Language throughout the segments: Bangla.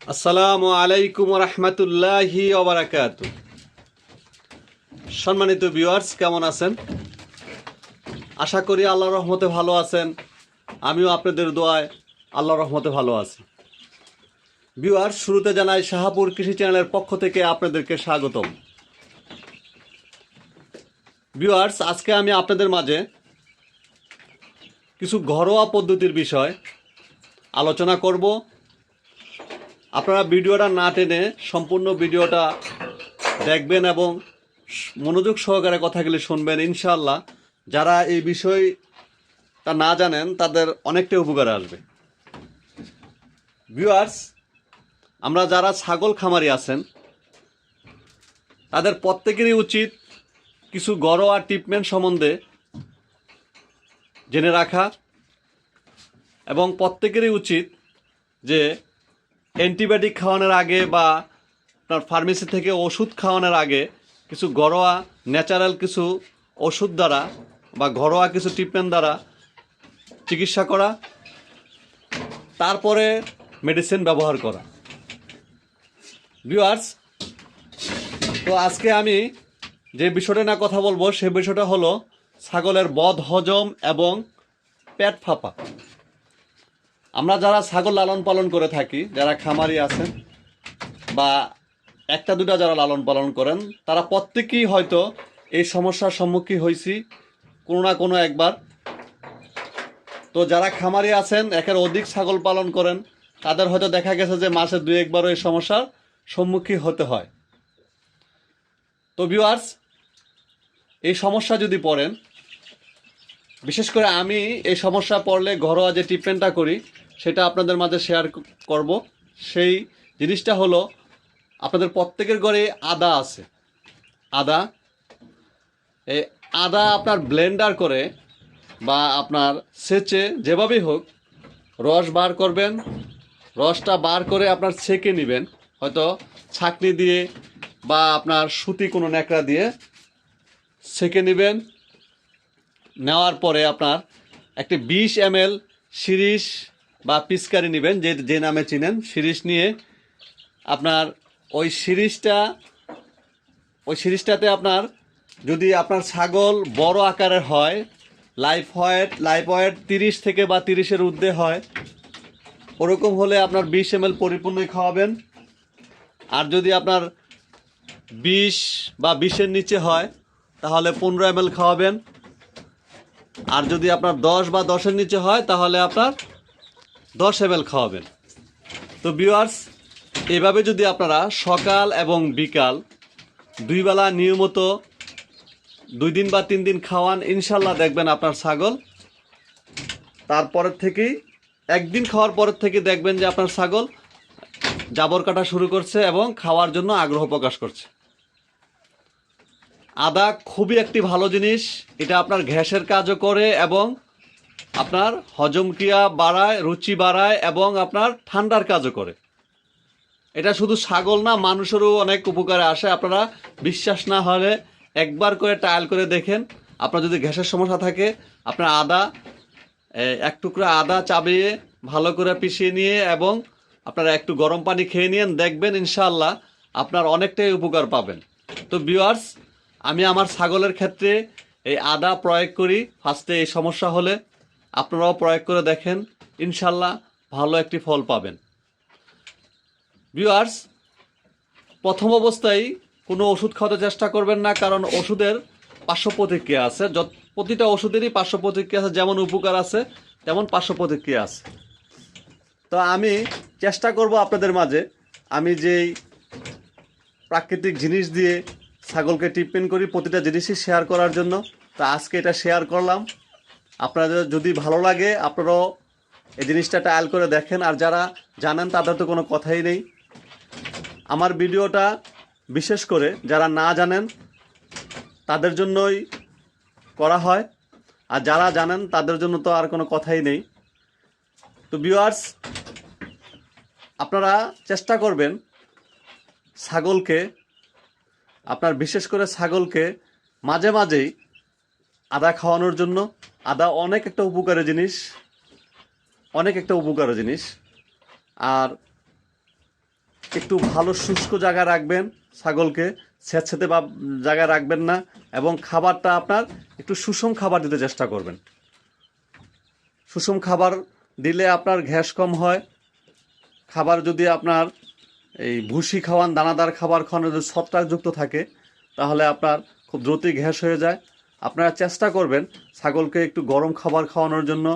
আসসালামু আলাইকুম রহমতুল্লাহি ওবারাকাত। সম্মানিত ভিউয়ার্স, কেমন আছেন? আশা করি আল্লাহর রহমতে ভালো আছেন। আমিও আপনাদের দোয়ায় আল্লাহর রহমতে ভালো আছি। ভিউয়ার্স, শুরুতে জানাই শাহাপুর কৃষি চ্যানেলের পক্ষ থেকে আপনাদেরকে স্বাগতম। ভিউয়ার্স, আজকে আমি আপনাদের মাঝে কিছু ঘরোয়া পদ্ধতির বিষয় আলোচনা করব। আপনারা ভিডিওটা না টেনে সম্পূর্ণ ভিডিওটা দেখবেন এবং মনোযোগ সহকারে কথাগুলি শুনবেন। ইনশাআল্লাহ যারা এই বিষয়টা না জানেন তাদের অনেকটাই উপকারে আসবে। ভিউয়ার্স, আমরা যারা ছাগল খামারি আছেন তাদের প্রত্যেকেরই উচিত কিছু ঘরোয়া ট্রিটমেন্ট সম্বন্ধে জেনে রাখা, এবং প্রত্যেকেরই উচিত যে অ্যান্টিবায়োটিক খাওয়ানোর আগে বা আপনার ফার্মেসি থেকে ওষুধ খাওয়ানোর আগে কিছু ঘরোয়া ন্যাচারাল কিছু ওষুধ দ্বারা বা ঘরোয়া কিছু ট্রিটমেন্ট দ্বারা চিকিৎসা করা, তারপরে মেডিসিন ব্যবহার করা। ভিউয়ার্স, তো আজকে আমি যে বিষয়টা না কথা বলবো সে বিষয়টা হলো ছাগলের বদ হজম এবং পেট ফাঁপা। আমরা যারা ছাগল লালন পালন করে থাকি, যারা খামারি আছেন বা একটা দুটা যারা লালন পালন করেন, তারা প্রত্যেকেই হয়তো এই সমস্যার সম্মুখীন হয়েছি কোনো না কোনো একবার। তো যারা খামারি আছেন, একের অধিক ছাগল পালন করেন, তাদের হয়তো দেখা গেছে যে মাসে দুই একবারও এই সমস্যার সম্মুখীন হতে হয়। তো ভিউয়ার্স, এই সমস্যা যদি পড়েন, বিশেষ করে আমি এই সমস্যা পড়লে ঘরোয়া যে ট্রিটমেন্টটা করি সেটা আপনাদের মাঝে শেয়ার করব। সেই জিনিসটা হলো, আপনাদের প্রত্যেকের ঘরে আদা আছে। এই আদা আপনার ব্লেন্ডার করে বা আপনার সেচে যেভাবেই হোক রস বার করবেন। রসটা বার করে আপনার ছেঁকে নেবেন, হয়তো ছাঁকনি দিয়ে বা আপনার সুতি কোনো ন্যাকড়া দিয়ে ছেঁকে নেবেন। নেওয়ার পরে আপনার একটি 20 ml শিরিষ বা পিচকারি নেবেন, যে নামে চিনেন। শিরিষ নিয়ে আপনার ওই শিরিষটাতে আপনার, যদি আপনার ছাগল বড় আকারের হয়, লাইফ ওয়েট 30 থেকে বা 30-এর ঊর্ধ্বে হয়, ওরকম হলে আপনার 20 ml পরিপূর্ণই খাওয়াবেন। আর যদি আপনার 20 বা 20-এর নিচে হয় তাহলে 15 ml খাওয়াবেন। আর যদি আপনার 10 বা 10-এর নিচে হয় তাহলে আপনার 10 ml খাওয়াবেন। তো ভিউয়ার্স, এভাবে যদি আপনারা সকাল এবং বিকাল দুই বেলা নিয়মিত 2 দিন বা 3 দিন খাওয়ান, ইনশাল্লাহ দেখবেন আপনার ছাগল তারপরের থেকেই, একদিন খাওয়ার পরের থেকে দেখবেন যে আপনার ছাগল জাবর কাটা শুরু করছে এবং খাওয়ার জন্য আগ্রহ প্রকাশ করছে। আদা খুবই একটি ভালো জিনিস। এটা আপনার গ্যাসের কাজও করে এবং আপনার হজম ক্রিয়া বাড়ায়, রুচি বাড়ায় এবং আপনার ঠান্ডার কাজও করে। এটা শুধু ছাগল না, মানুষেরও অনেক উপকারে আসে। আপনারা বিশ্বাস না হলে একবার করে ট্রায়াল করে দেখেন। আপনার যদি গ্যাসের সমস্যা থাকে, আপনার এক টুকরা আদা চাবিয়ে ভালো করে পিষিয়ে নিয়ে এবং আপনারা একটু গরম পানি খেয়ে নিন, দেখবেন ইনশাআল্লাহ আপনার অনেকটাই উপকার পাবেন। তো ভিউয়ার্স, আমি আমার ছাগলের ক্ষেত্রে এই আদা প্রয়োগ করি ফার্স্টে এই সমস্যা হলে। আপনারাও প্রয়োগ করে দেখেন, ইনশাআল্লাহ ভালো একটি ফল পাবেন। ভিউয়ার্স, প্রথম অবস্থায় কোনো ওষুধ খাওয়াতে চেষ্টা করবেন না, কারণ ওষুধের পার্শ্ব প্রতিক্রিয়া আছে। প্রতিটা ওষুধেরই পার্শ্ব প্রতিক্রিয়া আছে, যেমন উপকার আছে তেমন পার্শ্ব প্রতিক্রিয়া আছে। তো আমি চেষ্টা করব আপনাদের মাঝে আমি যেই প্রাকৃতিক জিনিস দিয়ে ছাগলকে ট্রিটমেন্ট করি প্রতিটা জিনিসই শেয়ার করার জন্য। তো আজকে এটা শেয়ার করলাম। আপনাদের যদি ভালো লাগে আপনারাও এই জিনিসটা ট্রায়াল করে দেখেন। আর যারা জানেন তাদের তো কোনো কথাই নেই। আমার ভিডিওটা বিশেষ করে যারা না জানেন তাদের জন্যই করা হয়, আর যারা জানেন তাদের জন্য তো আর কোনো কথাই নেই। তো ভিউয়ার্স, আপনারা চেষ্টা করবেন ছাগলকে, আপনার বিশেষ করে ছাগলকে মাঝে মাঝেই আদা খাওয়ানোর জন্য। আদা অনেক একটা উপকারী জিনিস। আর একটু ভালো শুষ্ক জায়গায় রাখবেন ছাগলকে, স্যাঁতসেঁতে বা জায়গায় রাখবেন না, এবং খাবারটা আপনার একটু সুষম খাবার দিতে চেষ্টা করবেন। সুষম খাবার দিলে আপনার গ্যাস কম হয়। খাবার যদি আপনার এই ভুসি খাওয়ান, দানাদার খাবার খাওয়ানো যদি ছত্রাকযুক্ত থাকে তাহলে আপনার খুব দ্রুতই গ্যাস হয়ে যায়। আপনারা চেষ্টা করবেন ছাগলকে একটু গরম খাবার খাওয়ানোর জন্য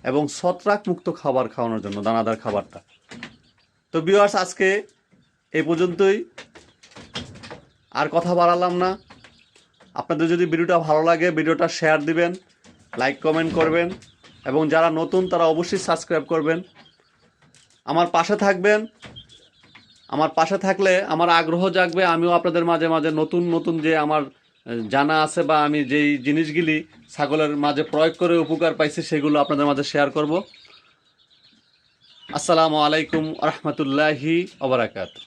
এবং ছত্রাকমুক্ত খাবার খাওয়ানোর জন্য, দানাদার খাবারটা। তো ভিউয়ার্স, আজকে এই পর্যন্তই, আর কথা বাড়ালাম না। আপনাদের যদি ভিডিওটা ভালো লাগে ভিডিওটা শেয়ার দিবেন, লাইক কমেন্ট করবেন, এবং যারা নতুন তারা অবশ্যই সাবস্ক্রাইব করবেন। আমার পাশে থাকবেন। আমার পাশে থাকলে আমার আগ্রহ জাগবে, আমিও আপনাদের মাঝে মাঝে নতুন নতুন যে আমার জানা আছে বা আমি যেই জিনিসগুলি ছাগলের মাঝে প্রয়োগ করে উপকার পাইছি সেগুলো আপনাদের মাঝে শেয়ার করব। আসসালামু আলাইকুম ওয়া রাহমাতুল্লাহি ওয়া বারাকাতুহু।